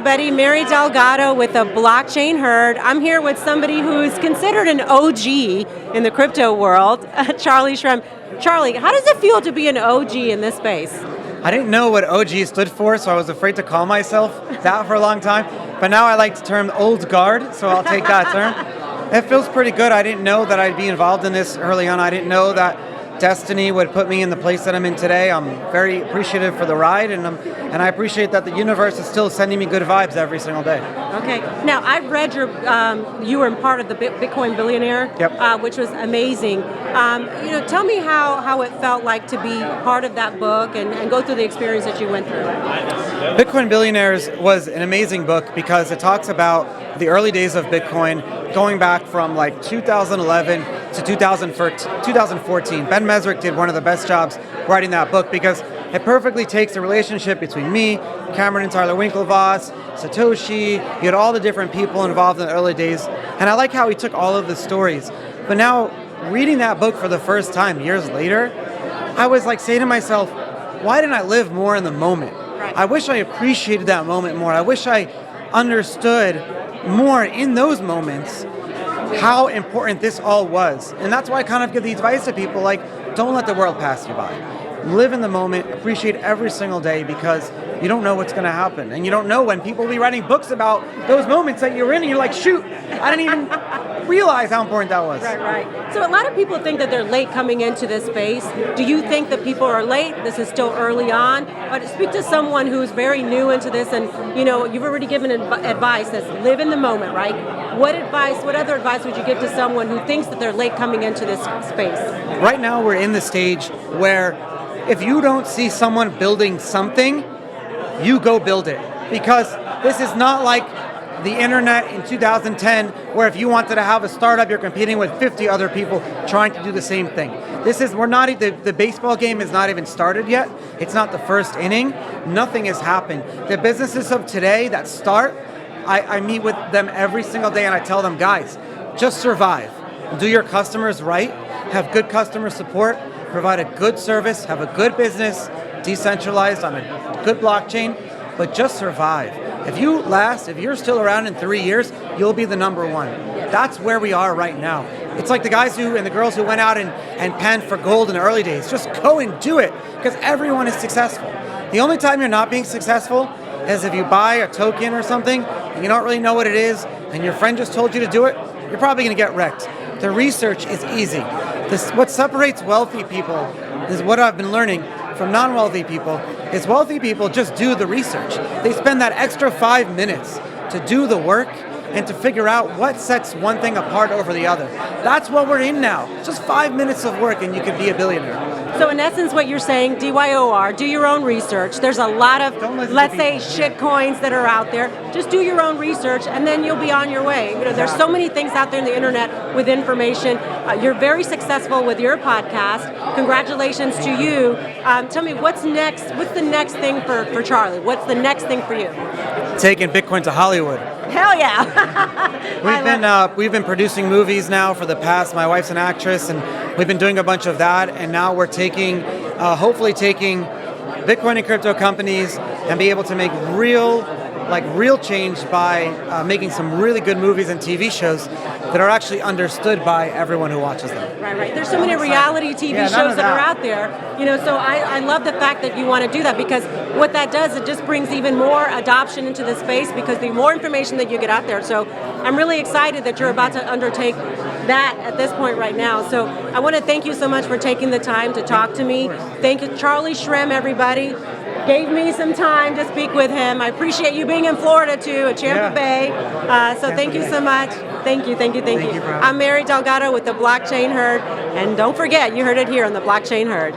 everybody. Mary Delgado with the Blockchain Herd. I'm here with somebody who's considered an OG in the crypto world, Charle Shrem. Charlie, how does it feel to be an OG in this space? I didn't know what OG stood for, so I was afraid to call myself that for a long time. But now I like the term old guard, so I'll take that term. It feels pretty good. I didn't know that I'd be involved in this early on. I didn't know that destiny would put me in the place that I'm in today. I'm very appreciative for the ride, and I appreciate that the universe is still sending me good vibes every single day. Okay. Now, I've read you were part of the Bitcoin Billionaires, which was amazing. Tell me how it felt like to be part of that book and go through the experience that you went through. Bitcoin Billionaires was an amazing book because it talks about the early days of Bitcoin, going back from like 2011 to 2014. Ben Mesrick did one of the best jobs writing that book because it perfectly takes the relationship between me, Cameron and Tyler Winklevoss, Satoshi. You had all the different people involved in the early days. And I like how he took all of the stories. But now, reading that book for the first time years later, I was like saying to myself, why didn't I live more in the moment? Right. I wish I appreciated that moment more. I wish I understood more in those moments how important this all was. And that's why I kind of give the advice to people like, don't let the world pass you by. Live in the moment, appreciate every single day because you don't know what's going to happen. And you don't know when people will be writing books about those moments that you're in and you're like, shoot, I didn't even realize how important that was. Right. So a lot of people think that they're late coming into this space. Do you think that people are late? This is still early on. But speak to someone who's very new into this and, you've already given advice that's live in the moment, right? What other advice would you give to someone who thinks that they're late coming into this space? Right now we're in the stage where if you don't see someone building something, you go build it. Because this is not like the internet in 2010, where if you wanted to have a startup, you're competing with 50 other people trying to do the same thing. The baseball game is not even started yet. It's not the first inning. Nothing has happened. The businesses of today that start, I meet with them every single day and I tell them, guys, just survive. Do your customers right, have good customer support, provide a good service, have a good business, decentralized on a good blockchain, but just survive. If you're still around in 3 years, you'll be the number one. That's where we are right now. It's like the guys and the girls who went out and panned for gold in the early days. Just go and do it, because everyone is successful. The only time you're not being successful is if you buy a token or something, and you don't really know what it is, and your friend just told you to do it, you're probably gonna get wrecked. The research is easy. What separates wealthy people is what I've been learning from non-wealthy people, is wealthy people just do the research. They spend that extra 5 minutes to do the work and to figure out what sets one thing apart over the other. That's what we're in now. Just 5 minutes of work and you could be a billionaire. So in essence, what you're saying, DYOR, do your own research. There's a lot of, let's say, shit coins that are out there. Just do your own research and then you'll be on your way. There's so many things out there in the internet with information. You're very successful with your podcast. Congratulations to you. Tell me, what's next? What's the next thing for Charlie? What's the next thing for you? Taking Bitcoin to Hollywood. Hell yeah! We've been producing movies now for the past. My wife's an actress, and we've been doing a bunch of that. And now we're hopefully taking Bitcoin and crypto companies and be able to make real change by making some really good movies and TV shows that are actually understood by everyone who watches them. Right. There's so many reality TV shows that are out there. So I love the fact that you want to do that, because what that does, it just brings even more adoption into the space, because the more information that you get out there. So I'm really excited that you're about to undertake that at this point right now. So I want to thank you so much for taking the time to talk to me. Thank you, Charle Shrem, everybody. Gave me some time to speak with him. I appreciate you being in Florida too, at Tampa Bay. So thank you so much. Thank you. I'm Mary Delgado with the Blockchain Herd. And don't forget, you heard it here on the Blockchain Herd.